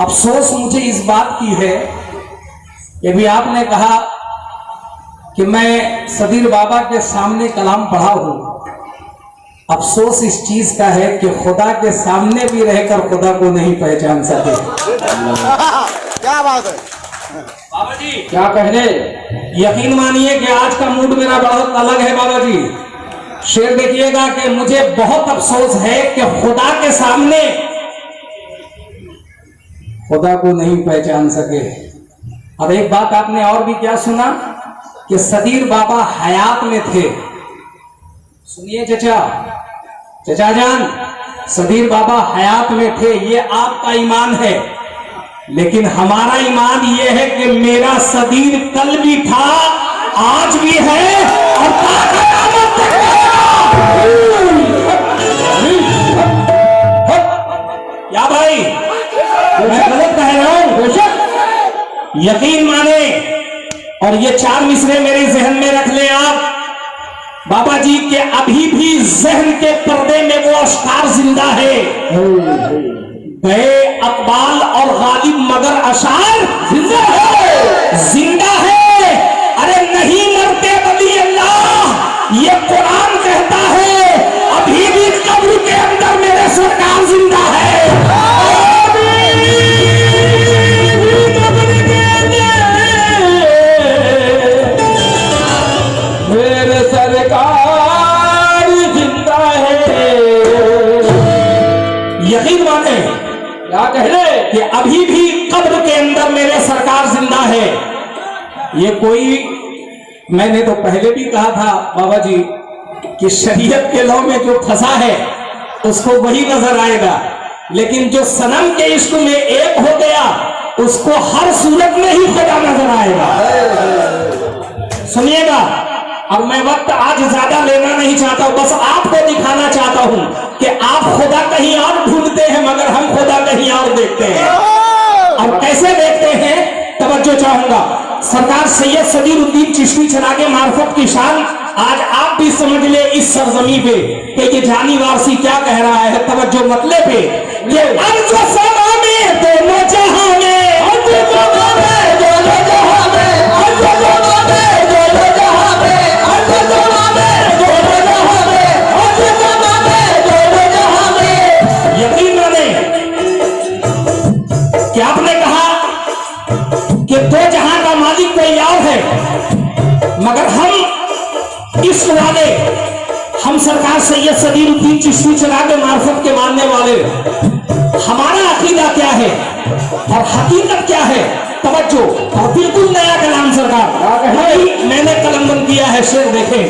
अफसोस मुझे इस बात की है कि भी आपने कहा कि मैं सदीर बाबा के सामने कलाम पढ़ा हूं। अफसोस इस चीज का है कि खुदा के सामने भी रहकर खुदा को नहीं पहचान सके। क्या बात है बाबा जी, क्या कहने। यकीन मानिए कि आज का मूड मेरा बहुत अलग है बाबा जी। शेर देखिएगा कि मुझे बहुत अफसोस है कि खुदा के सामने खुदा को नहीं पहचान सके। और एक बात आपने और भी क्या सुना कि सदीर बाबा हयात में थे। सुनिए चचा जान, सदीर बाबा हयात में थे, ये आपका ईमान है। लेकिन हमारा ईमान ये है कि मेरा सदीर कल भी था, आज भी है और क़यामत तक क्या भाई, मैं गलत कह रहा हूं? यकीन माने और ये चार मिसरे मेरे जहन में रख ले आप बाबा जी के, अभी भी जहन के पर्दे में वो अशकार जिंदा है। गए अकबाल और गालिब मगर अशार जिंदा है, जिंदा है। अरे नहीं मरते वली अल्लाह, ये कुरान कहता है। अभी भी कब्र के अंदर मेरे सरकार जिंदा है। मेरे सरकार जिंदा है। यकीन माने क्या कह रहे कि अभी भी कब्र के अंदर मेरे सरकार जिंदा है। ये कोई, मैंने तो पहले भी कहा था बाबा जी कि शरीयत के लौ में जो फंसा है उसको वही नजर आएगा, लेकिन जो सनम के इश्क में एक हो गया उसको हर सूरत में ही खुदा नजर आएगा। सुनिएगा, और मैं वक्त आज ज्यादा लेना नहीं चाहता, बस आपको दिखाना चाहता हूं कि आप खुदा कहीं और ढूंढते हैं मगर हम खुदा कहीं और देखते हैं। और कैसे देखते हैं, तवज्जो चाहूंगा। सरकार सैयद सदीरुद्दीन चिश्ती चरागे मार्फत की शान आज आप भी समझ ले इस सरजमी पे कि ये जानी वारसी क्या कह रहा है। तवज्जो मतले पे ये अर्ज़ व समा में दोनों जहां में, अर्ज़ व समा में दोनों जहां में, अर्ज़ व समा में दोनों जहां में, अर्ज़ व समा में दोनों जहां में, अर्ज़ व समा में दोनों जहां में। यकीन माने कि आपने कहा कि दो जहां का मालिक कोई और है, मगर हम इस वाले, हम सरकार सैयद सदीरुद्दीन चिश्ती चरागे मार्फत के मानने वाले, हमारा अकीदा क्या है और हकीकत क्या है। तवज्जो, और बिल्कुल नया कलाम सरकार मैंने कलमबंद किया है। शेर देखें,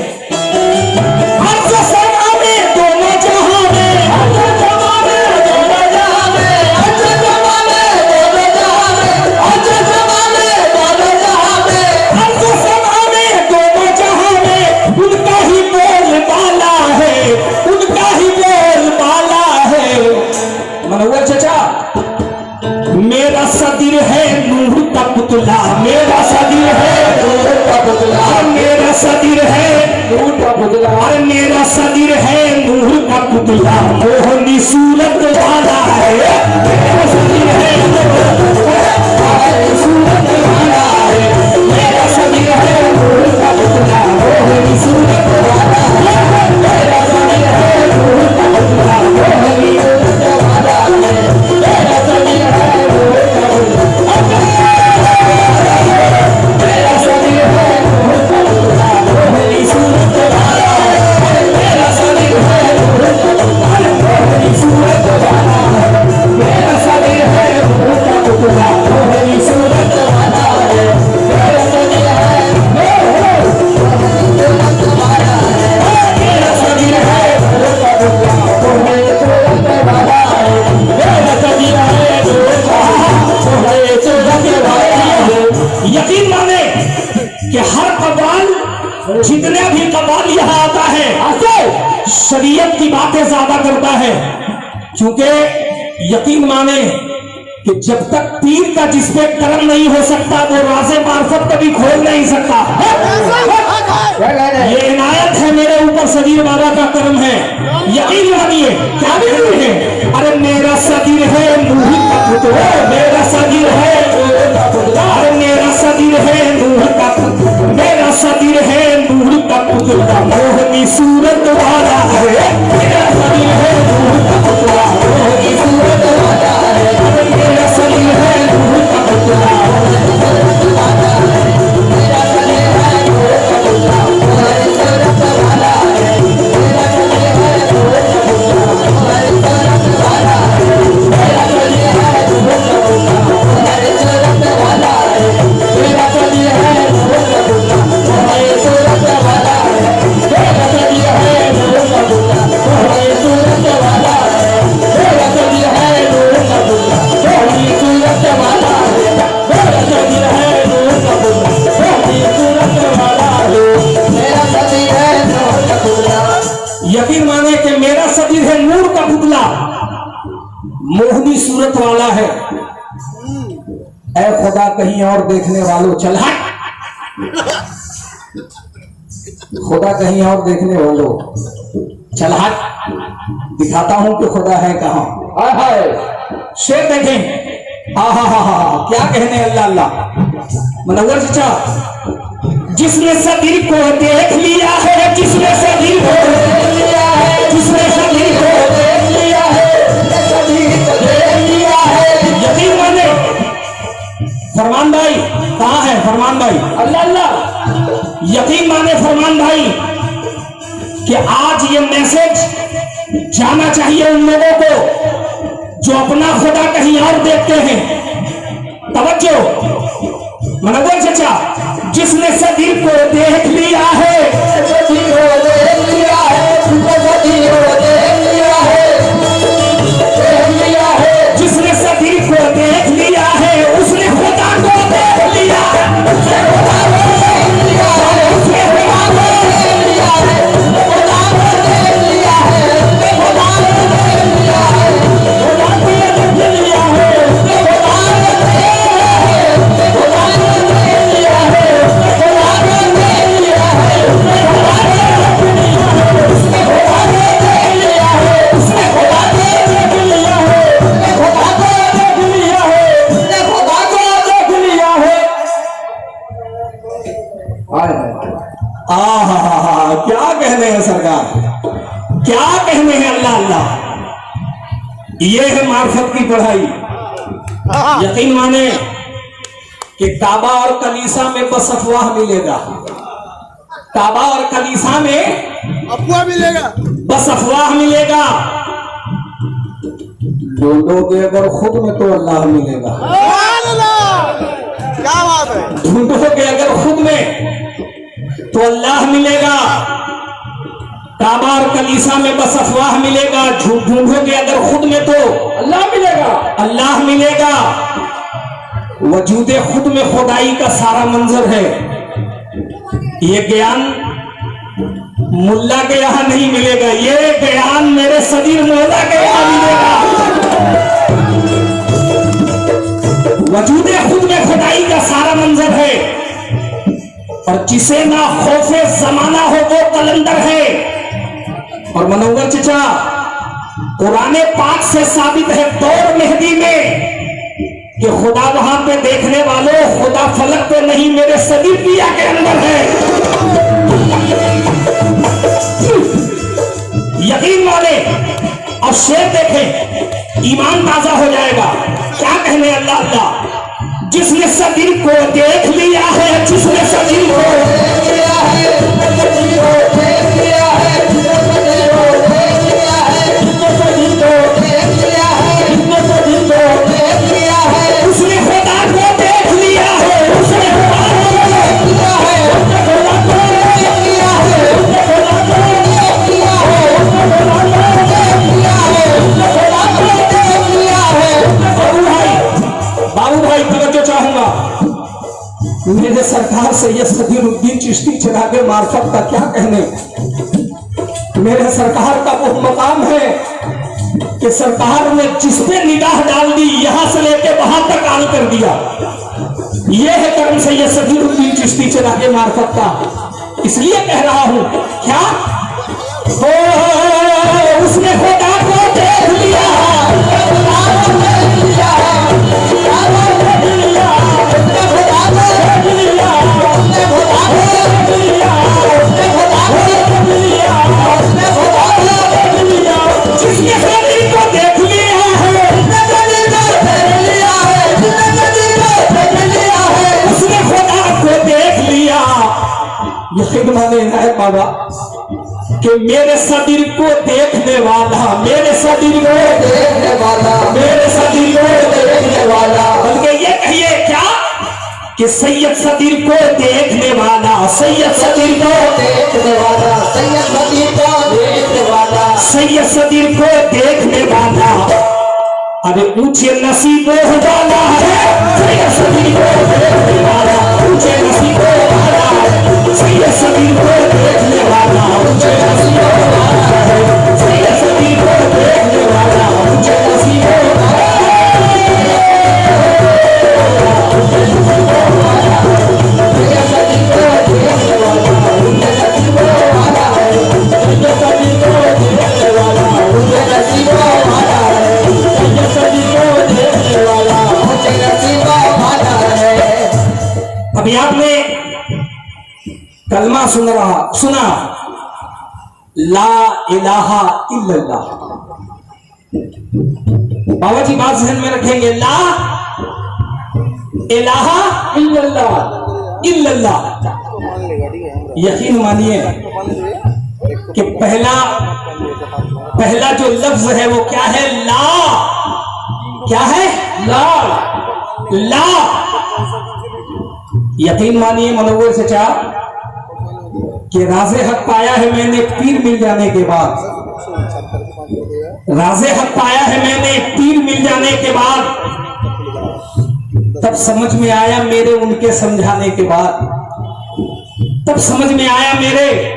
मेरा सदीर है नूह का पुतला, मेरा सदीर है नूह का पुतला, मेरा सदीर है नूह का पुतला, अरे मेरा सदीर है नूह का पुतला, मोहनी सूरत वाला है। मेरा सदीर है सूरत वाला है, मेरा सदीर है नूह का पुतला, मोहनी सूरत वाला है, मेरा सदीर है नूह का पुतला, मोहनी सूरत वाला है, मेरा सदीर है जितने भी कबाल यहाँ आता है शरीयत की बातें ज्यादा करता है, क्योंकि यकीन माने कि जब तक पीर का जिस पे कर्म नहीं हो सकता वो राज़े मार्फत कभी खोल नहीं सकता। ये इनायत है मेरे ऊपर, सदीर बाबा का कर्म है। यकीन मानिए क्या कहते हैं, अरे मेरा सदीर है नूह का पुतला, मेरा पुतला मोहनी सूरत वाला है, मेरा शरीर है नूर का पुतला मोहनी सूरत वाला है, मेरा शरीर है नूर का पुतला यकीन माने कि मेरा शरीर है नूर का पुतला, मोहनी सूरत वाला है। ऐ खुदा कहीं और देखने वालों चल हट, खुदा कहीं और देखने वालों चल हट, दिखाता हूं कि खुदा है कहां। हाय हाय शेर देखें, हा हा हा हा क्या कहने अल्लाह अल्लाह। मनोवर चाचा, जिसने शरीर को देख लिया है, जिसने शरीर को देख लिया है, जिसने शरीर को देख लिया है, शरीर को देख लिया है। यकीन माने फरमान भाई कहाँ है फरमान भाई, अल्लाह अल्लाह। यकीन माने फरमान भाई कि आज ये मैसेज जाना चाहिए उन लोगों को जो अपना खुदा कहीं और देखते हैं। तवज्जो मनोवर चाचा, जिसने शरीर को देख लिया है, शरीर को देख लिया है, शरीर को देख लिया है, देख लिया है। जिसने शरीर को देख लिया है उसने खुदा को देख लिया, उसने खुदा को देख लिया है, उसने खुदा को देख लिया है, खुदा को देख लिया है, खुदा को देख लिया है, खुदा को देख लिया है, खुदा को देख लिया है, खुदा को देख लिया है, खुदा को देख लिया है, खुदा को देख लिया है, उसने खुदा को देख लिया है, उसने खुदा को देख लिया है, उसने खुदा को देख लिया है, उसने खुदा को देख लिया है। आहा क्या कहने हैं सरकार, क्या कहने हैं अल्लाह अल्लाह। ये है मार्फत की पढ़ाई। यकीन माने कि काबा और कलीसा में बस अफवाह मिलेगा, काबा और कलीसा में अफवाह मिलेगा, बस अफवाह मिलेगा। ढूंढोगे अगर खुद में तो अल्लाह मिलेगा, सुभान अल्लाह, क्या बात है। ढूंढोगे अगर खुद में तो अल्लाह मिलेगा। काबा और कलीसा में बस अफवाह मिलेगा, ढूंढोगे अगर खुद में तो अल्लाह मिलेगा, अल्लाह मिलेगा। वजूदे खुद में खुदाई का सारा मंजर है। ये ज्ञान मुल्ला के यहां नहीं मिलेगा, ये ज्ञान मेरे शरीर मौला के यहां मिलेगा। वजूदे खुद में खुदाई का सारा मंजर है, और जिसे ना खौफे जमाना हो वो कलंदर है। और मनोवर चचा, कुरान पाक से साबित है दौर मेहदी में कि खुदा वहां पे देखने वालों, खुदा फलक पे नहीं मेरे शरीर पिया के अंदर है। यकीन माने और शेर देखें, ईमान ताजा हो जाएगा। क्या कहने अल्लाह अल्लाह, जिसने शरीर को देख लिया है, जिसने शरीर को देख लिया है, शरीर को देख लिया है, शरीर को देख लिया है, शरीर को देख लिया है, शरीर को देख लिया है, उसने खुदा को देख लिया है, उसने खुदा को देख लिया है, उसने खुदा को देख लिया है, उसने खुदा को देख लिया है, उसने खुदा को देख लिया है, उसने खुदा को देख लिया है। बाबू भाई तवज्जो चाहूंगा, मेरे सरकार सैयद सदीरुद्दीन चिश्ती चिरागे मार्फत का क्या कहने। मेरे सरकार का वो मकाम है कि सरकार ने जिस पे निगाह डाल दी यहां से लेके वहां तक आल कर दिया। यह है कर्म सैयद सदीरुद्दीन चिश्ती चिरागे मार्फत का। इसलिए कह रहा हूं क्या उसने खुदा को देख लिया, खुदा को देख लिया, मेरे शरीर को देखने वाला, मेरे शरीर को देखने वाला, मेरे शरीर को देखने वाला, बल्कि ये कहिए क्या कि सैयद सदीर को देखने वाला, सैयद सदीर को देखने वाला, सैयद सदीर को देखने वाला, सैयद सदीर को देखने वाला, अरे ऊंचे नसीबों वाला है सैयद सदीर को देखने वाला, ऊंचे नसीबों वाला है सैयद सदीर को देखने वाला, ऊंचे नसीबों वाला है सैयद सदीर को देखने वाला, ऊंचे नसीबों वाला अभी आपने कलमा सुना ला इलाहा इल्लल्लाह। बाबा जी बात ध्यान में रखेंगे, ला इलाहा इल्लल्लाह, इल्लल्लाह। यकीन मानिए कि पहला जो लफ्ज है वो क्या है? ला। क्या है? ला, ला। यकीन मानिए मनोवर चचा कि राज़े हक पाया है मैंने पीर मिल जाने के बाद, राज़े हक पाया है मैंने पीर मिल जाने के बाद, तब समझ में आया मेरे उनके समझाने के बाद, तब समझ में आया मेरे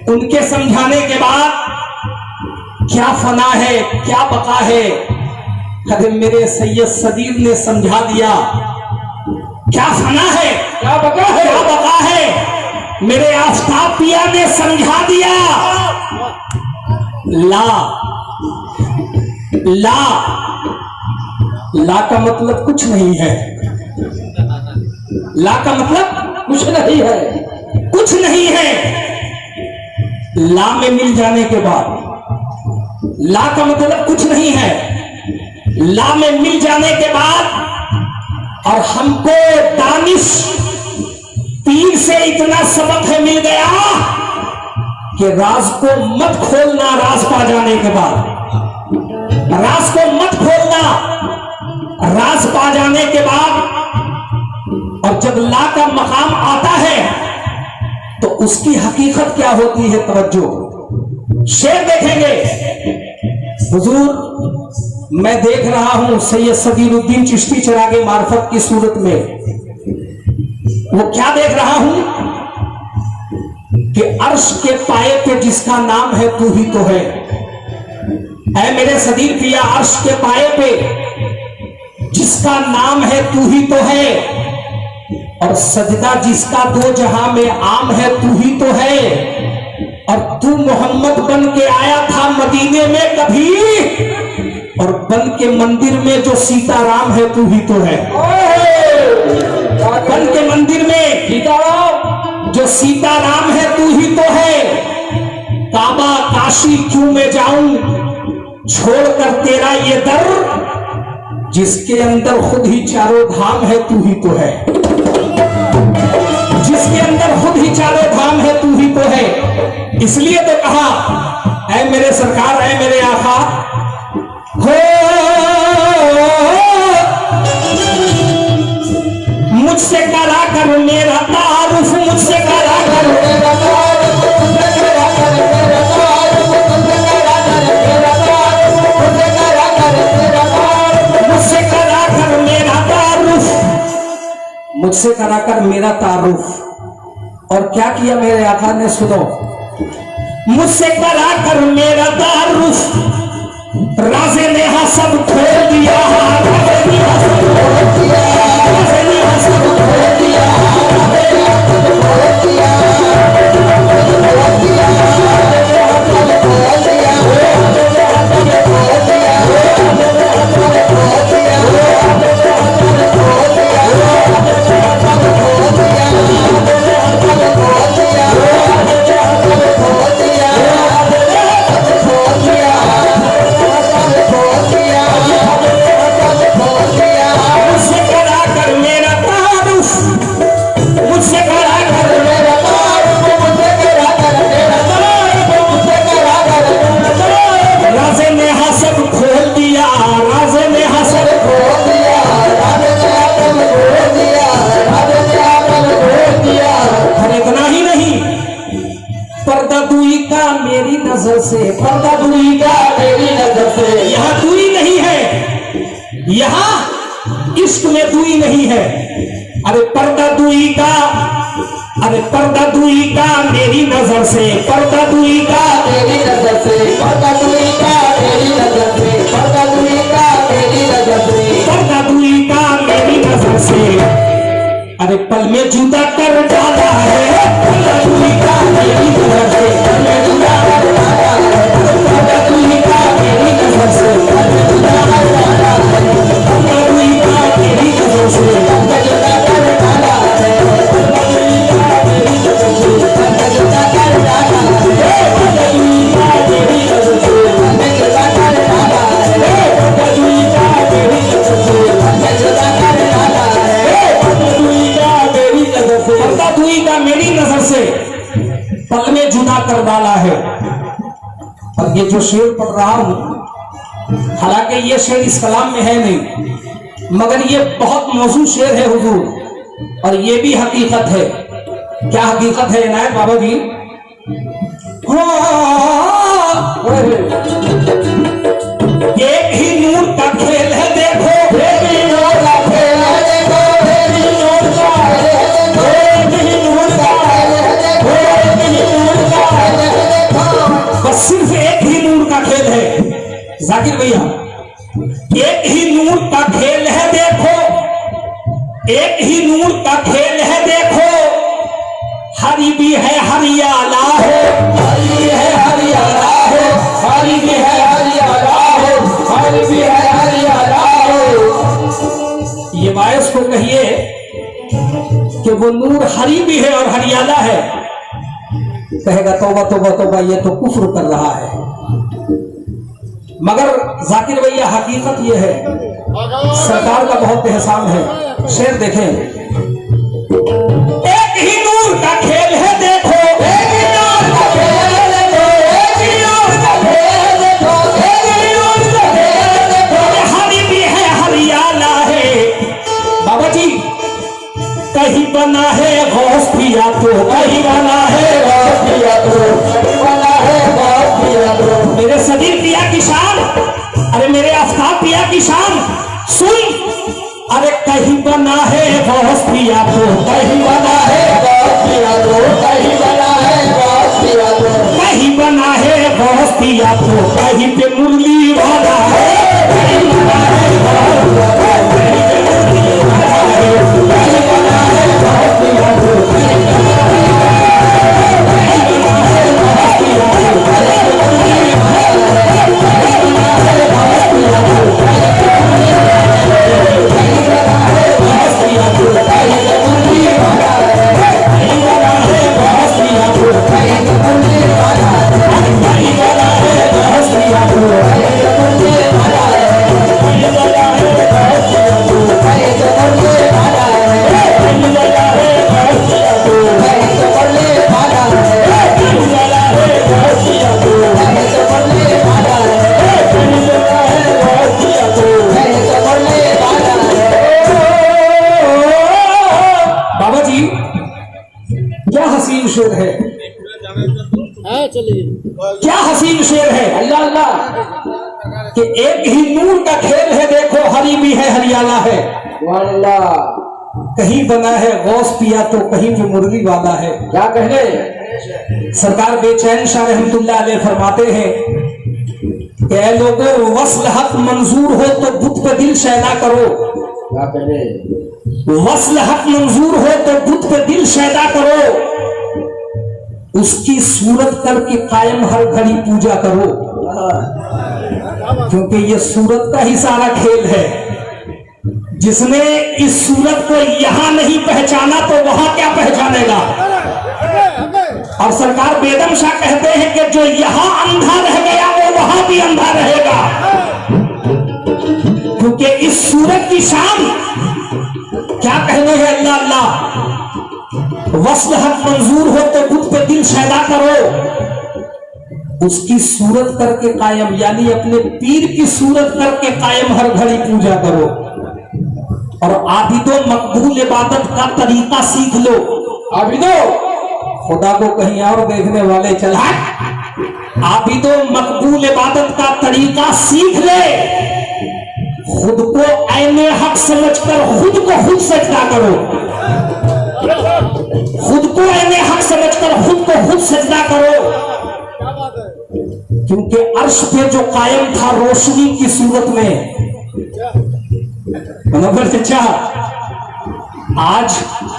उनके समझाने के बाद क्या फना है क्या बका है। अरे मेरे सैयद सदीर ने समझा दिया क्या फना है क्या बका है, क्या बका है। मेरे आफताब पिया ने समझा दिया ला, ला, ला का मतलब कुछ नहीं है, ला का मतलब कुछ नहीं है, कुछ नहीं है। ला में मिल जाने के बाद, ला का मतलब कुछ नहीं है, ला में मिल जाने के बाद और हमको दानिश पीर से इतना सबक है मिल गया कि राज को मत खोलना, राज पा जाने के बाद राज को मत खोलना, राज पा जाने के बाद। और जब ला का मकाम आता है तो उसकी हकीकत क्या होती है, तवज्जो। शेर देखेंगे हुजूर, मैं देख रहा हूं सैयद सदीरुद्दीन चिश्ती चिरागे मार्फत की सूरत में, वो क्या देख रहा हूं कि अर्श के पाए पे जिसका नाम है तू ही तो है। ऐ मेरे सदीर पिया, अर्श के पाए पे जिसका नाम है तू ही तो है, और सजदा जिसका दो जहां में आम है तू ही तो है। और तू मोहम्मद बन के आया था मदीने में कभी, और बन के मंदिर में जो सीताराम है तू ही तो है। बन के मंदिर में सीताराम जो सीताराम है तू ही तो है। काबा काशी क्यों मैं जाऊं छोड़कर तेरा ये दर, जिसके अंदर खुद ही चारों धाम है तू ही तो है, जिसके अंदर खुद ही चारों धाम है तू ही तो है। इसलिए तो कहा ऐ मेरे सरकार, ऐ मेरे आका, हो मुझसे करा कर मेरा तारुफ, मुझसे करा कर मेरा तारुफ, मुझसे करा कर मेरा तारुफ, मुझसे करा कर मेरा तारुफ, मुझसे करा कर मेरा तारुफ, मुझसे करा कर मेरा तारुफ, मुझसे करा कर मेरा तारुफ। और क्या किया मेरे आका ने, सुनो, मुझसे करा कर मेरा तारुफ, राज़े ने सब खोल दिया, राज़े ने सब खोल दिया, राज़े ने सब खोल दिया, राज़े ने सब खोल दिया, खोल दिया, खोल दिया, खोल दिया, से, पर्दा दूरी का मेरी नजर से। यहाँ दूरी नहीं है, यहाँ इश्क में दूरी नहीं है। अरे पर्दा दूरी का, अरे पर्दा दूरी का मेरी नजर से, पर्दा दूरी का मेरी नजर से, पर्दा दूरी का मेरी नजर से, पर्दा दूरी का मेरी नजर से, पर्दा दूरी का मेरी नजर से। अरे पल में जुदा कर डाला है, पर्दा दूरी का मेरी नजर से, पल में जुदा कर डाला है, पर्दा दूरी का मेरी नजर से, पल में जुदा कर डाला है, पर्दा दूरी का मेरी नजर से, पल में जुदा कर डाला है, पर्दा दूरी का मेरी नजर से, पल में जुदा कर डाला है, पर्दा दूरी का मेरी नजर से, पल में जुदा कर डाला है, पर्दा दूरी का मेरी नजर से, पल में जुदा कर डाला है, पर्दा दूरी का मेरी नजर से, पर्दा दूरी का मेरी नजर से पल में जुदा कर डाला है। और ये जो शेर पढ़ रहा हूं, हालांकि ये शेर इस कलाम में है नहीं, मगर ये बहुत मौजूद शेर है हुजूर, और ये भी हकीकत है। क्या हकीकत है इनायत बाबा जी? एक ही नूर का खेल है देखो, एक ही नूर का खेल है देखो, एक ही नूर का खेल है देखो, एक ही नूर का, एक ही नूर का, खेल है देखो, बस सिर्फ एक ही नूर का खेल है जाकिर भैया। एक ही नूर का खेल है देखो, एक ही नूर का खेल है देखो, हरी भी है हरियाला हो, हरी भी है हरियाला हो, हरी भी है हरियाला हो, हरी भी है हरियाला हो। ये बायस को कहिए कि वो नूर हरी भी है और हरियाला है, कहेगा तौबा तौबा तौबा, ये तो कुफ्र कर रहा है। मगर जाकिर भैया हकीकत ये है, सरकार का बहुत एहसान है। शेर देखें, एक ही नूर का खेल है देखो, एक ही नूर का खेल है देखो, एक ही नूर का खेल है देखो, एक ही नूर का खेल है देखो, हरी भी है हरियाला है। बाबा जी कहीं बना है गौस पिया तो, कहीं बना है बहुत पिया तो, बना है बहुत पिया तो, मेरे सदीर पिया की शान, अरे मेरे आफ्ताब पिया की शान सुन। अरे कहीं बना है गौस पिया तो, कहीं बना है बहुत पिया तो, कहीं बना है बहुत पिया तो, कहीं बना है गौस पिया तो, कहीं पे मुरली वाला है, कहीं बना है गौस पिया तो, कहीं पे मुरली वाला है, कहीं बना है गौस पिया तो, कहीं बना है गौस पिया तो, कहीं पे मुरली वाला है, कहीं बना है गौस पिया तो, कहीं पे मुरली वाला है, कहीं बना है गौस पिया तो, कहीं पे मुरली वाला है, कहीं बना है गौस पिया तो, कहीं पे मुरली वाला है, कहीं बना है गौस पिया तो, कहीं पे मुरली वाला है, कहीं बना है गौस पिया तो, कहीं पे मुरली वाला है, कहीं बना है गौस पिया तो, कहीं पे मुरली वाला है, कहीं बना है गौस पिया तो, कहीं पे मुरली वाला है, कहीं बना है गौस पिया तो। कहीं पे मुरली वाला है। बाबा जी क्या हसीन शेर है, क्या हसीन शेर है। अल्लाह अल्लाह, कि एक ही नूर का खेल है देखो, हरी भी है हरियाला है, अल्लाह कहीं बना है गौस पिया तो, कहीं पे मुरली वाला है। क्या कहने, सरकार बेचैन शाह रहमतुल्लाह अलैह फरमाते हैं कि ऐ लोगों, वस्ल हक मंजूर हो तो बुत पे दिल शैदा करो, क्या कहने, वस्ल हक मंजूर हो तो बुत पे दिल शैदा करो, उसकी सूरत करके कायम हर घड़ी पूजा करो, क्योंकि ये सूरत का ही सारा खेल है। जिसने इस सूरत को यहां नहीं पहचाना तो वहां क्या पहचानेगा। और सरकार बेदम शाह कहते हैं कि जो यहां अंधा रह गया वो वहां भी अंधा रहेगा, क्योंकि इस सूरत की शान क्या कहने हैं। अल्लाह अल्लाह, वस्ल हक मंजूर हो तो खुद पे दिल शैदा करो, उसकी सूरत करके कायम, यानी अपने पीर की सूरत करके कायम हर घड़ी पूजा करो, और आबिदो मकबूल इबादत का तरीका सीख लो। आबिदो, खुदा को कहीं और देखने वाले चला आबिदो मकबूल इबादत का तरीका सीख ले। खुद को ऐने हक समझकर खुद को खुद सजदा करो। खुद को ऐने हक समझकर खुद को खुद सजदा करो, क्योंकि अर्श पे जो कायम था रोशनी की सूरत में। मनोहर चचा, आज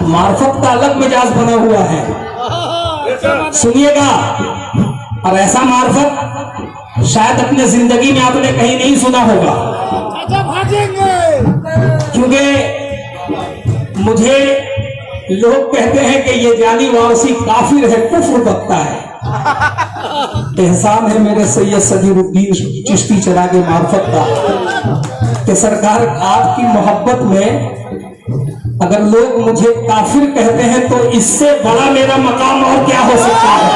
मार्फत का अलग मिजाज बना हुआ है, सुनिएगा। और ऐसा मार्फत शायद अपने जिंदगी में आपने कहीं नहीं सुना होगा, क्योंकि मुझे लोग कहते हैं कि ये जानी वारसी काफिर है, कुफ्र बकता है। एहसान है मेरे सैयद सदीरुद्दीन चिश्ती चिरागे मार्फत का कि सरकार आपकी मोहब्बत में अगर लोग मुझे काफिर कहते हैं तो इससे बड़ा मेरा मकाम और क्या हो सकता है।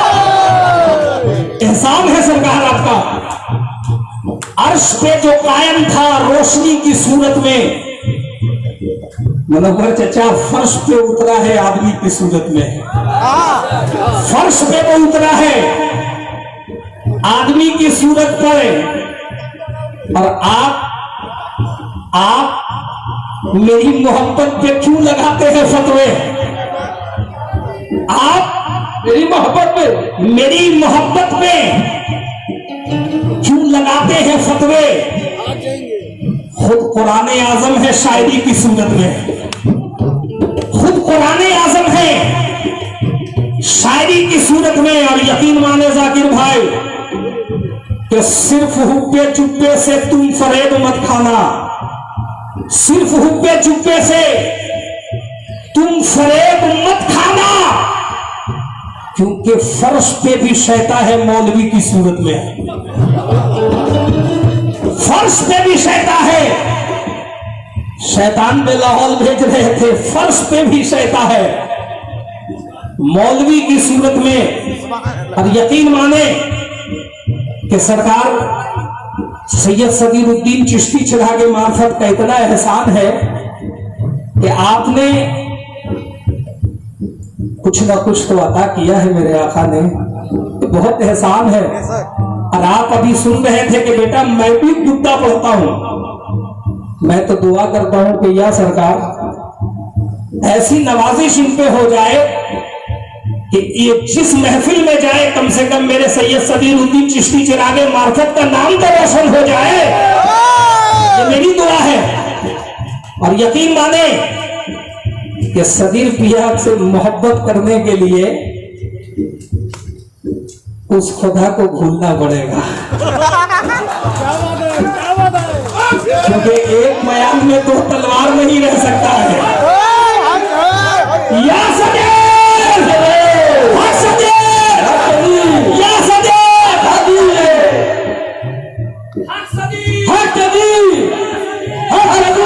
एहसान है सरकार आपका। अर्श पे जो कायम था रोशनी की सूरत में, मनोहर चचा फर्श पे उतरा है आदमी की सूरत में। फर्श पे वो उतरा है आदमी की सूरत पर। और आप मेरी मोहब्बत पे क्यों लगाते हैं फतवे? आप मेरी मोहब्बत पे क्यों लगाते हैं फतवे? खुद कुरान आजम है शायरी की सूरत में, खुद कुरान आजम है शायरी की सूरत में। और यकीन माने जाकिर भाई कि सिर्फ हुक्के चुप्पे से तुम फरेब मत खाना, सिर्फ हुक्के चुप्पे से तुम फरेब मत खाना, क्योंकि फर्श पे भी शैतान है मौलवी की सूरत में। फर्श पे भी शैतान है, शैतान पे लाहौल भेज रहे थे, फर्श पे भी शैतान है मौलवी की सूरत में। और यकीन माने कि सरकार सैयद सदीरुद्दीन चिश्ती चिरागे मार्फत का इतना एहसान है कि आपने कुछ ना कुछ तो अता किया है मेरे आका ने, तो बहुत एहसान है। और आप अभी सुन रहे थे कि बेटा मैं भी दुआ पढ़ता हूं, मैं तो दुआ करता हूं कि या सरकार ऐसी नवाजिश इन पे हो जाए कि ये जिस महफिल में जाए कम से कम मेरे सैयद सदीरुद्दीन चिश्ती चिरागे मार्फत का नाम तो रोशन हो जाए, ये मेरी दुआ है। और यकीन माने कि सदीर पिया से मोहब्बत करने के लिए उस खुदा को भूलना पड़ेगा, क्योंकि एक मयान में दो तलवार नहीं रह सकता है। या सदीर, हर सदीर, या सदीर, हर सदीर, हर सदीर, हर सदीर, हर करे,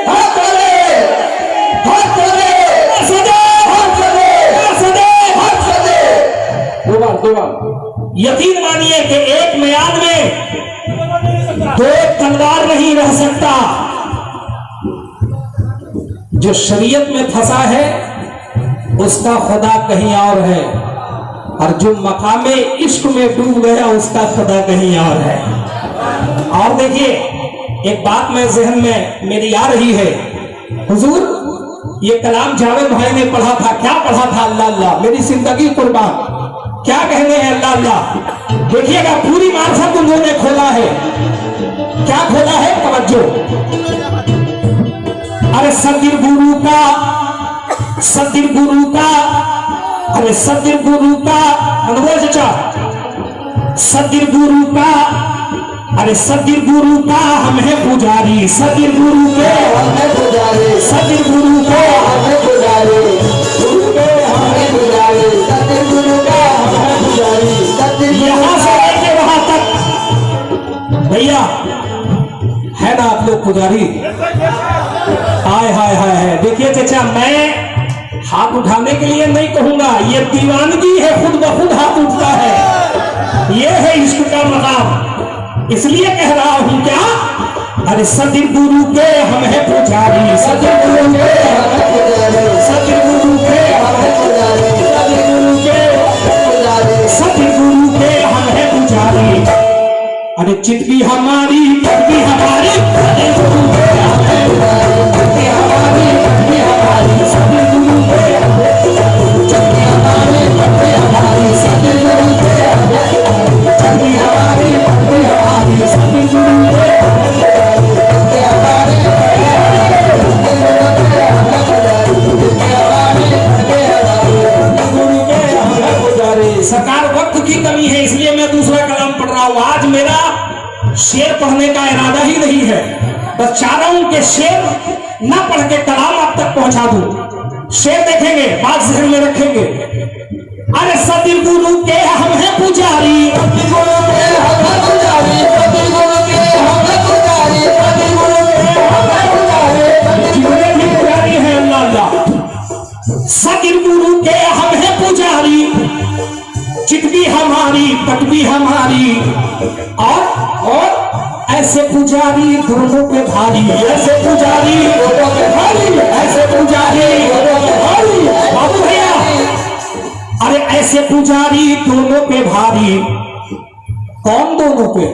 हर करे, हर सदीर, हर सदीर, हर सदीर, हर सदीर। दो बार। यकीन मानिए कि एक मैदान में दो तलवार नहीं रह सकता। जो शरीयत में फंसा है उसका खुदा कहीं और है, और जो मकामे इश्क में डूब गया उसका खुदा कहीं और है। और देखिए एक बात मैं जहन में मेरी आ रही है, हुजूर ये कलाम जावेद भाई ने पढ़ा था, क्या पढ़ा था? अल्लाह अल्लाह मेरी जिंदगी कुर्बान, क्या कहने हैं अल्लाह अल्लाह। देखिएगा पूरी मार्फत उन्होंने खोला है, क्या खोला है? तवज्जो। अरे सदीर गुरु का, सदीर गुरु का, अरे सदीर गुरु का, अनुभव चाचा, सदीर गुरु का, अरे सदीर गुरु का हम है पुजारी, सदीर गुरु के हम है पुजारी, सदीर गुरु के हम है पुजारी, गुरु के हम है पुजारी, सदीर गुरु के हम है पुजारी, सदीर। यहाँ से लेके वहां तक भैया है ना आप लोग पुजारी? हाय हाय हाय हाय। देखिए चाचा मैं हाथ उठाने के लिए नहीं कहूंगा, ये दीवानगी है, खुद ब खुद हाथ उठता है, ये है इश्क का मकाम। इसलिए कह रहा हूं क्या, अरे सदीर गुरु के हम है पुजारी, सदीर गुरु के हम है पुजारी, सदीर गुरु के हम है पुजारी, सदीर गुरु के हम है पुजारी, सदीर गुरु के चितवी हमारी पटवी हमारी अरे गुरु के हमें पुजारी चितवी हमारी पटवी हमारी सभी गुरु के हमें चितवी हमारी पटवी हमारी सभी गुरु के हमें चितवी हमारी पटवी हमारी सभी गुरु के सरकार वक्त की कमी है इसलिए मैं दूसरा कलाम पढ़ रहा हूं। आज मेरा शेर पढ़ने का इरादा ही नहीं है, बस चाह रहा हूं कि शेर ना पढ़ के कलाम आप तक पहुंचा दूं। शेर देखेंगे, बात जहन में रखेंगे। अरे सती गुरु के हम हैं पुजारी, सती गुरु के हम हैं पुजारी, सती गुरु के हम हैं पुजारी, सती गुरु के हम हैं पुजारी, जितने भी पुजारी हैं अल्लाह, सती गुरु के हम हैं पुजारी, चितवी हमारी पटवी हमारी और ऐसे पुजारी दोनों पे भारी, ऐसे पुजारी दोनों पे भारी, ऐसे पुजारी दोनों पे भारी। बाबू भैया, अरे ऐसे पुजारी दोनों पे भारी, कौन दोनों पे?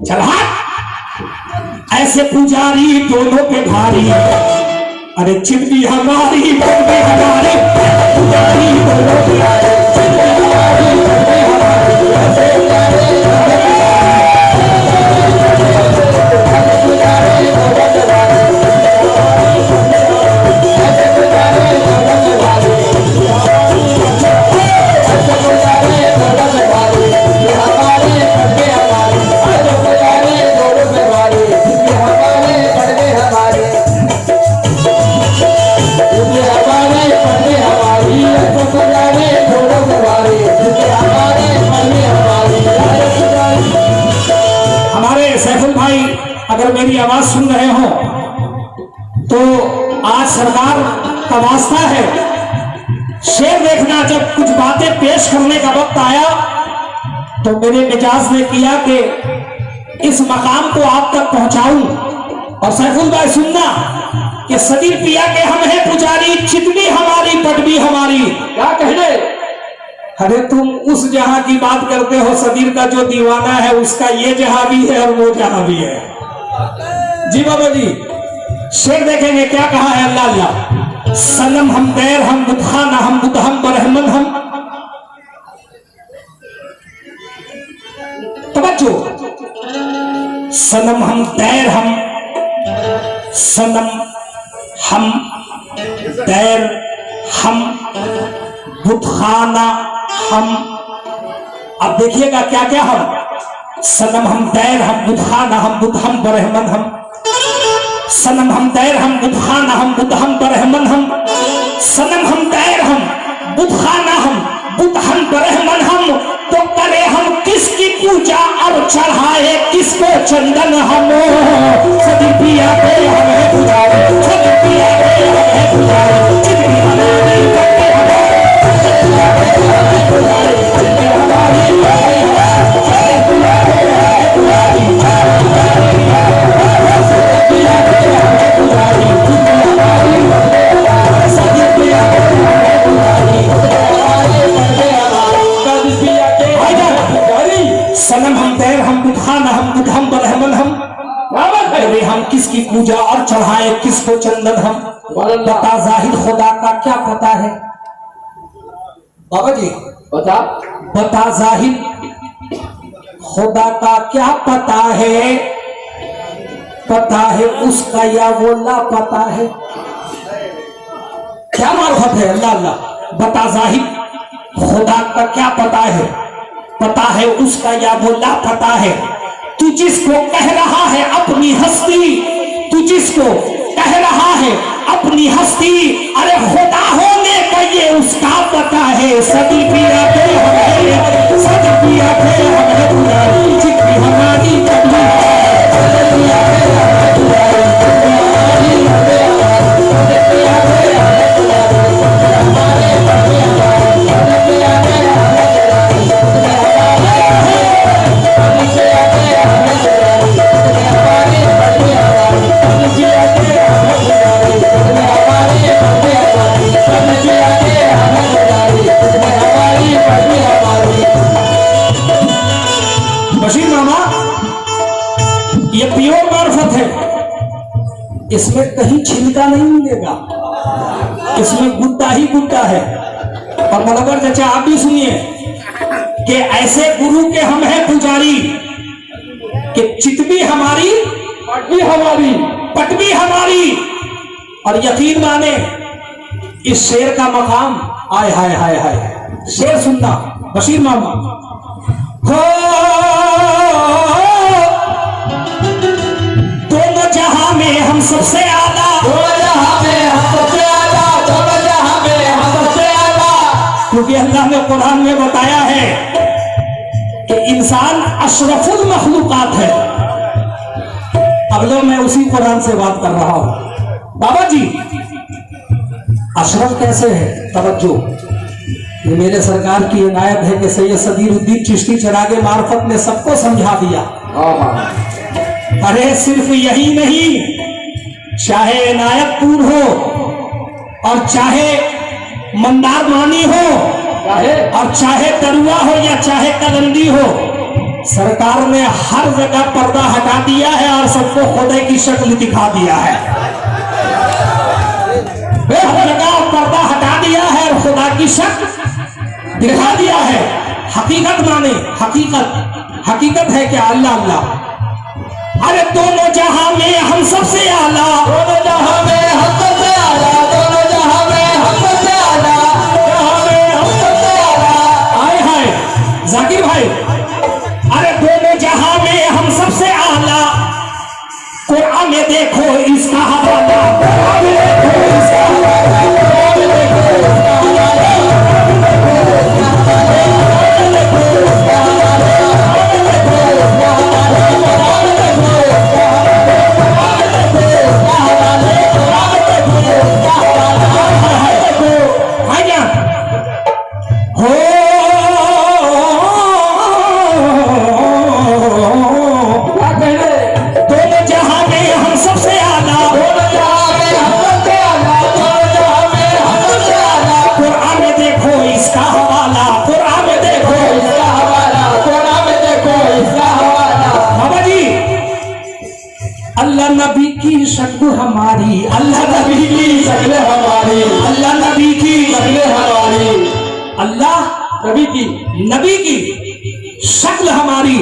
चल हाथ। ऐसे पुजारी दोनों पे भारी, अरे चितवी हमारी पटवी हमारी, पुजारी दोनों पे भारी, चितवी हमारी पटवी हमारी, ऐसे पुजारी अगर मेरी आवाज सुन रहे हो तो आज सरकार का वास्ता है, शेर देखना। जब कुछ बातें पेश करने का वक्त आया तो मेरे मिजाज ने किया कि इस मकाम को आप तक पहुंचाऊं। और सैफुल भाई सुनना कि सदी पिया के हम हैं पुजारी, चितवी हमारी पटवी हमारी। क्या कहने? अरे तुम उस जहां की बात करते हो, सदीर का जो दीवाना है उसका ये जहां भी है और वो जहां भी है। जी बाबा जी, शेर देखेंगे क्या कहा है अल्लाह अल्लाह। सनम हम दैर हम बुतखाना हम बुतहम बरहमन हम। तवज्जो, सनम हम दैर हम, सनम हम दैर हम बुतखाना हम। अब देखिएगा क्या क्या हम। सनम हम दैर हम बुतखाना हम बुतहम बरहमन हम। सनम हम दैर हम बुतखाना हम बुतहम बरहमन हम। सनम हम दैर हम बुतखाना हम बुतहम बरहमन हम। तो करे हम किसकी पूजा और चढ़ाए किसको चंदन हम। सदी पिया पे हम है पुजारी, सदी पिया पे हम है पुजारी, चितवी हमारी पटवी हमारी, सदी पिया पे हम है पुजारी, चितवी हमारी पटवी हमारी, सदी पिया पे हम है पुजारी, सदी पिया पे हम है पुजारी, चितवी हमारी पटवी हमारी, सदी पिया पे हम है पुजारी, चितवी हमारी पटवी हमारी, सदी पिया पे हम है पुजारी। सनम हम दैर हम बुतखाना हम बुतहम बरहमन हम। अरे हम किसकी पूजा और चढ़ाए किसको चंदन हम। बता जाहिद खुदा का क्या पता है बाबा जी? बता जाहिद खुदा का क्या पता है? पता है उसका या वो लापता है? क्या मार्फत है अल्लाह अल्लाह। बता जाहिद खुदा का क्या पता है? पता है उसका या वो लापता है। तू जिसको कह रहा है अपनी हस्ती, तू जिसको कह रहा है अपनी हस्ती, अरे खुदा होने का ये उसका पता है। सदी पिया पे हम है, सदी पिया पे हम है पुजारी, चितवी हमारी पटवी हमारी, सदी पिया पे हम है पुजारी, चितवी हमारी पटवी हमारी, सदी पिया पे हम है पुजारी, चितवी हमारी पटवी हमारी, सदी पिया पे हम है पुजारी, चितवी हमारी सदी पिया पे हम है पुजारी, चितवी हमारी पटवी हमारी, सदी पिया पे हम है पुजारी, चितवी हमारी पटवी हमारी, सदी पिया पे हम है पुजारी, चितवी हमारी पटवी हमारी। इसमें कहीं छिलका नहीं मिलेगा, इसमें गुद्दा ही गुद्दा है। और मनोहर चाचा आप भी सुनिए कि ऐसे गुरु के हम हैं पुजारी कि चित भी हमारी, पट भी हमारी, पट भी हमारी। और यकीन माने इस शेर का मकाम, आय हाय हाय हाय, शेर सुनना बशीर मामा। हो दोनों जहां में हम सबसे आला, दोनों जहां में हम सबसे आला, दोनों जहां में हम सबसे आला। क्योंकि अल्लाह ने कुरान में बताया है कि इंसान अशरफुल मखलूकात है। अब लो मैं उसी कुरान से बात कर रहा हूं। बाबा जी अशरफ कैसे है? तवज्जो, ये मेरे सरकार की इनायत है कि सैयद सदीरुद्दीन चिश्ती चिरागे मार्फत ने सबको समझा दिया। अरे सिर्फ यही नहीं, चाहे इनायतपुर हो और चाहे मंदार मानी हो और चाहे तरुआ हो या चाहे कलंदी हो, सरकार ने हर जगह पर्दा हटा दिया है और सबको खुदा की शक्ल दिखा दिया है। हर जगह पर्दा हटा दिया है और खुदा की शक्ल दिखा दिया है। हकीकत माने, हकीकत हकीकत है क्या? अल्लाह अल्लाह। अरे दोनों जहां में हम सबसे आला, दोनों जहां में हम सबसे आला, दोनों जहां में हम सबसे आला, जहां में हम सबसे आला। आए हाय जाकिर भाई, अरे दोनों जहां में हम सबसे आला। कुरान में देखो इसका हवाला, कुरान में देखो इसका हवाला, कुरान में देखो इसका हवाला, नबी की शक्ल हमारी, अल्लाह नबी की शक्ल हमारी, अल्लाह नबी की शक्ल हमारी, अल्लाह नबी की शक्ल हमारी।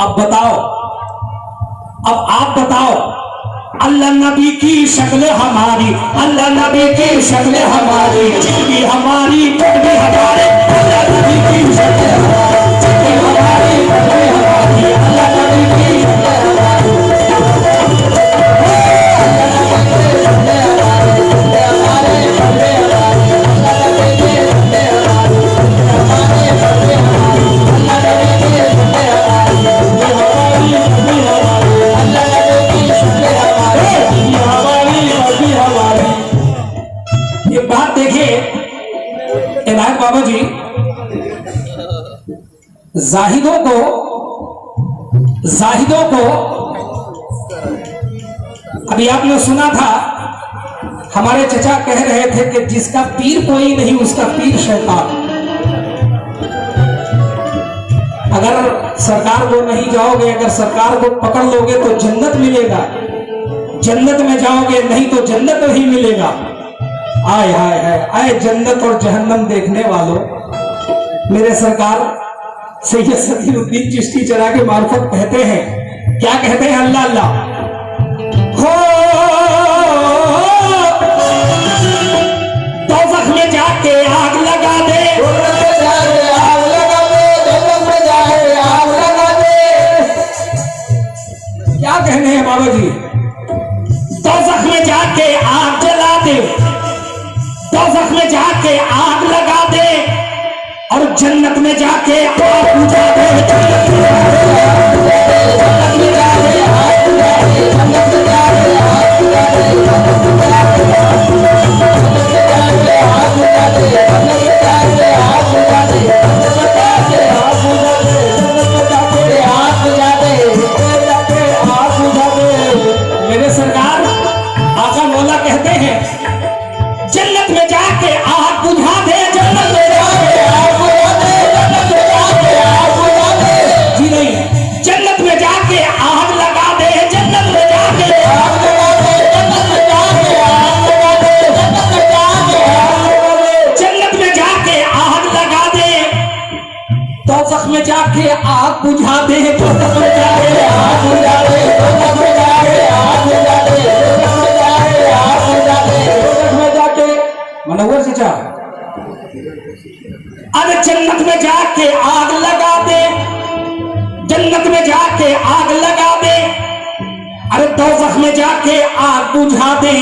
अब बताओ, अब आप बताओ, अल्लाह नबी की शक्ल हमारी, अल्लाह नबी की शक्ल हमारी, भी हमारी भी हमारे, अल्लाह नबी की शक्ल हमारी, हमारी हमारी, अल्लाह नबी की शक्ल हमारी। एक बात देखिए इनायत बाबा जी, जाहिदों को अभी आपने सुना था, हमारे चचा कह रहे थे कि जिसका पीर कोई नहीं उसका पीर शैतान। अगर सरकार को नहीं जाओगे, अगर सरकार को पकड़ लोगे तो जन्नत मिलेगा, जन्नत में जाओगे नहीं तो जन्नत नहीं मिलेगा। आय हाय हाय आए जन्नत और जहन्नम देखने वालों, मेरे सरकार सैयद सदीरुद्दीन चिश्ती चिरागे मार्फत कहते हैं, क्या कहते हैं? अल्लाह अल्लाह। हो दोज़ख में जाके आग लगा दे, आग लगा दे, दोज़ख में जाके आग लगा दे। क्या कहने हैं बाबा जी? दोज़ख में जाके आग जला दे, दोज़ख में जाके आग लगा दे और जन्नत में जाके आग बुझा दे, जन्नत में जाके आग बुझा दे, जन्नत में जाके आग बुझा दे, जन्नत में जाके आग बुझा दे, जन्नत में जाके आग बुझा दे, जन्नत में जाके आग बुझा दे, जन्नत में जाके आग बुझा दे, जन्नत में जाके आग बुझा दे, जन्नत में जाके आग बुझा दे, जाके आग बुझा दे। मेरे सरकार आका मौला कहते हैं, जन्नत में जाके आग बुझा दे, जन्नत में जाके आग बुझा दे, जन्नत में जाके आग बुझा दे। जी नहीं, जन्नत में जाके आग लगा जाके आग बुझा दे, दोजख में जाके आग बुझा दे, दोजख में जाके आग बुझा दे, दोजख में जाके आग बुझा दे, दोजख में जाके मनोहर चाचा, अरे जन्नत में जाके आग लगा दे, जन्नत में जाके आग लगा दे, अरे दोजख में जाके आग बुझा दे।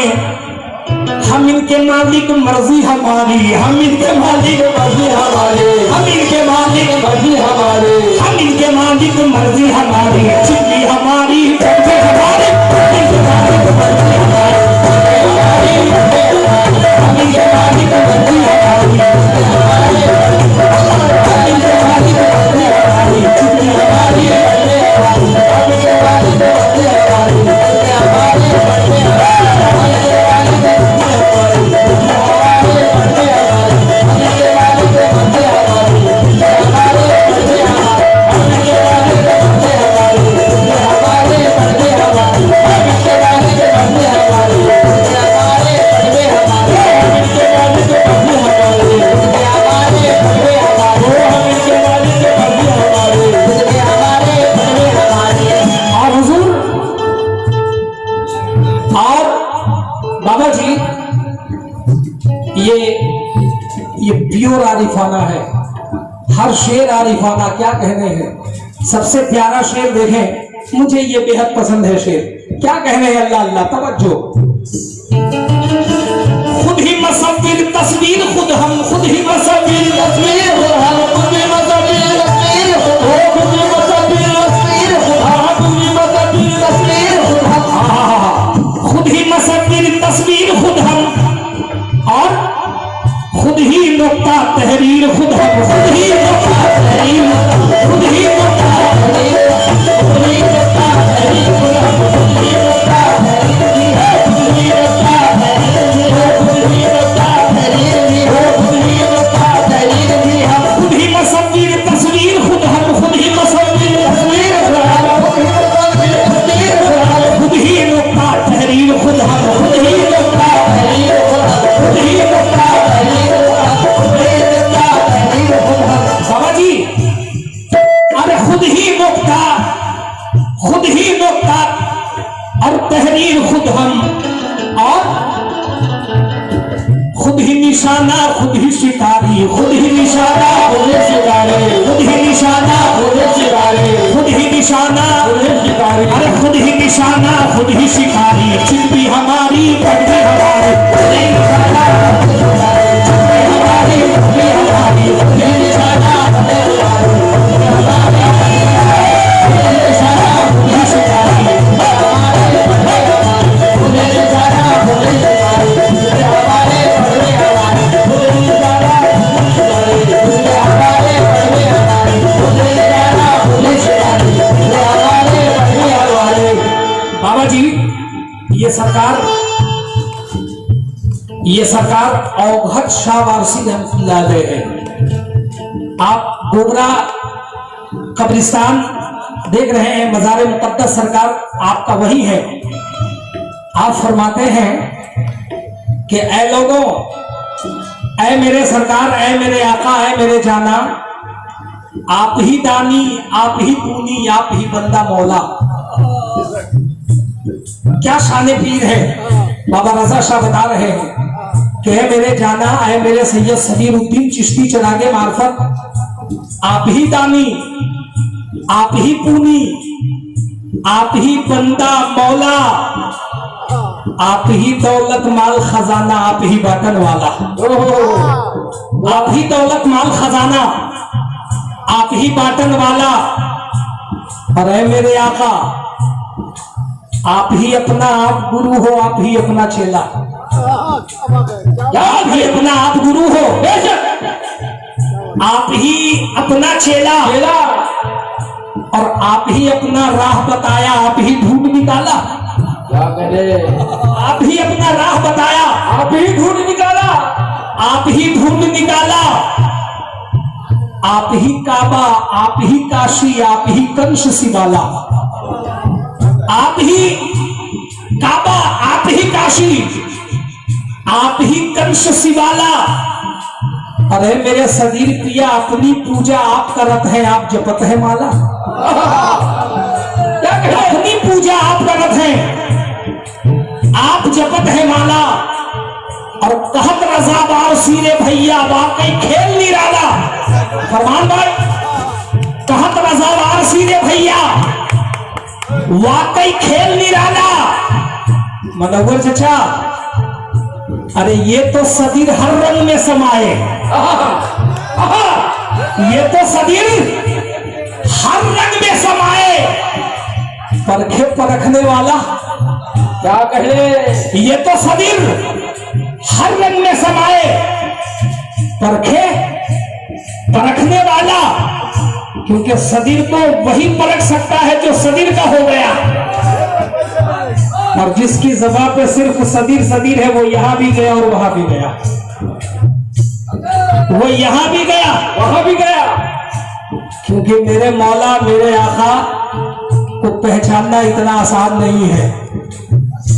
हम इनके मालिक मर्जी हमारी, हम इनके मालिक मर्जी हमारी, हम इनके मालिक मर्जी हमारी, हम इनके मालिक मर्जी हमारी, चिट्ठी हमारी चर्चे हमारे, हम इनके मालिक मर्जी हमारी, हम इनके मालिक मर्जी हमारी, हम इनके मालिक मर्जी हमारी, चिट्ठी हमारी हम इनके मालिक मर्जी हमारी, ये प्योर आरिफाना है, हर शेर आरिफाना, क्या कहने हैं। सबसे प्यारा शेर देखें, मुझे ये बेहद पसंद है शेर, क्या कहने हैं, अल्लाह अल्लाह, तवज्जो। खुद ही मसव्विर तस्वीर खुद हम, खुद ही मसव्विर तस्वीर खुद हम, खुद ही मसव्विर तस्वीर खुद हम, खुद ही मसव्विर तस्वीर खुद हम, खुद ही मसव्विर तस्वीर खुद हम, खुद ही मसव्विर तस्वीर खुद हम, और खुद ही नुक्ता तहरीर खुद हम, खुद ही नुक्ता तहरीर, खुद ही नुक्ता तहरीर, खुद ही नुक्ता तहरीर खुद हम, खुद ही नुक्ता तहरीर भी है, खुद ही नुक्ता तहरीर भी है, खुद ही नुक्ता तहरीर भी है, खुद ही नुक्ता तहरीर भी हम, खुद ही मसव्विर तस्वीर खुद हम, खुद ही मसव्विर तस्वीर खुद हम, खुद ही मसव्विर तस्वीर खुद हम, खुद ही नुक्ता तहरीर खुद हम, खुद ही नुक्ता तहरीर खुद हम, खुद ही नुक्ता तहरीर बाबा जी, अरे खुद ही नुक्ता, खुद ही नुक्ता और तहरीर खुद हम, और खुद ही निशाना खुद ही शिकारी, खुद ही निशाना खुद ही शिकारी, खुद ही निशाना खुद ही शिकारी, खुद ही निशाना खुद ही शिकारी, अरे खुद ही निशाना खुद ही शिकारी, चिट्ठी हमारी पढ़ी हमारी, खुद ही निशाना खुद ही शिकारी, चिट्ठी हमारी पढ़ी हमारी, खुद ही निशाना खुद ही शिकारी, खुद ही निशाना खुद ही शिकारी, खुद ही निशाना खुद ही शिकारी, हमारे पढ़े हमारे, खुद ही निशाना खुद ही हमारे पढ़े हमारे, खुद ही निशाना खुद ही शिकारी, हमारे पढ़े हमारे। बाबा जी, ये सरकार औघट शाह वारसी रहमतुल्लाह अलैह है। आप गोबरा कब्रिस्तान देख रहे हैं, मज़ार मुक़द्दस सरकार आपका वही है। आप फरमाते हैं कि ऐ लोगों, ऐ मेरे सरकार, ऐ मेरे आका, ऐ मेरे जाना, आप ही दानी, आप ही पूनी, आप ही बंदा मौला। क्या शान पीर है। बाबा रजा शाह बता रहे हैं कि है मेरे जाना, है मेरे सैयद सदीरुद्दीन चिश्ती चरागे मार्फत, आप ही दानी, आप ही पूनी, आप ही बंदा मौला, आप ही दौलत माल खजाना, आप ही बाटन वाला। आप ही दौलत माल खजाना, आप ही बाटन वाला, और है मेरे आका, आप ही अपना आप गुरु हो, आप ही अपना चेला, आप ही अपना आप गुरु हो, आप ही अपना चेला, और आप ही अपना राह बताया, आप ही ढूंढ निकाला। आप ही अपना राह बताया, आप ही ढूंढ निकाला, आप ही ढूंढ निकाला। आप ही काबा, आप ही काशी, आप ही कंश सिवाला। आप ही काबा, आप ही काशी, आप ही कंश सिवाला, अरे मेरे सदीर पिया, अपनी पूजा आप करत हैं, आप जपत है माला। अपनी पूजा आप करत हैं, आप जपत है माला। और कहत रजा बार सीरे भैया वाकई खेल निराला। फरमान भाई, कहत रजा बार सीरे भैया वाकई खेल निराला। मनोहर चचा, अरे ये तो सदीर हर रंग में समाये, ये तो सदीर हर रंग में समाये। परखे परखने वाला क्या कहे, ये तो सदीर हर रंग में समाये, परखे परखने वाला। क्योंकि सदीर तो वही परख सकता है जो सदीर का हो गया। और जिसकी ज़बान पे सिर्फ सदीर सदीर है, वो यहां भी गया और वहां भी गया, वो यहां भी गया वहां भी गया। क्योंकि मेरे मौला, मेरे आका को पहचानना इतना आसान नहीं है।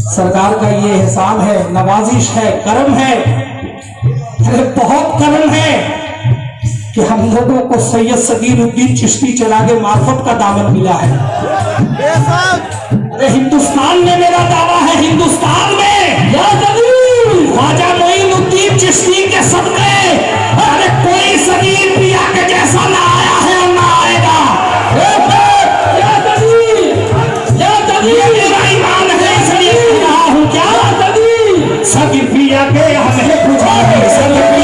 सरकार का ये एहसान है, नवाजिश है, करम है, अरे बहुत करम है कि हम लोगों को सैयद सगीरुद्दीन चिश्ती चरागे मार्फत का दामन मिला है। अरे हिंदुस्तान में मेरा दावा है, हिंदुस्तान में ख्वाजा मोइनुद्दीन चिश्ती के सदक़े अरे कोई सगीर पिया के जैसा ना आया है और ना आएगा। ये मेरा ईमान है, इसलिए कह रहा हूं क्या सगीर पिया के हमें पूछा है।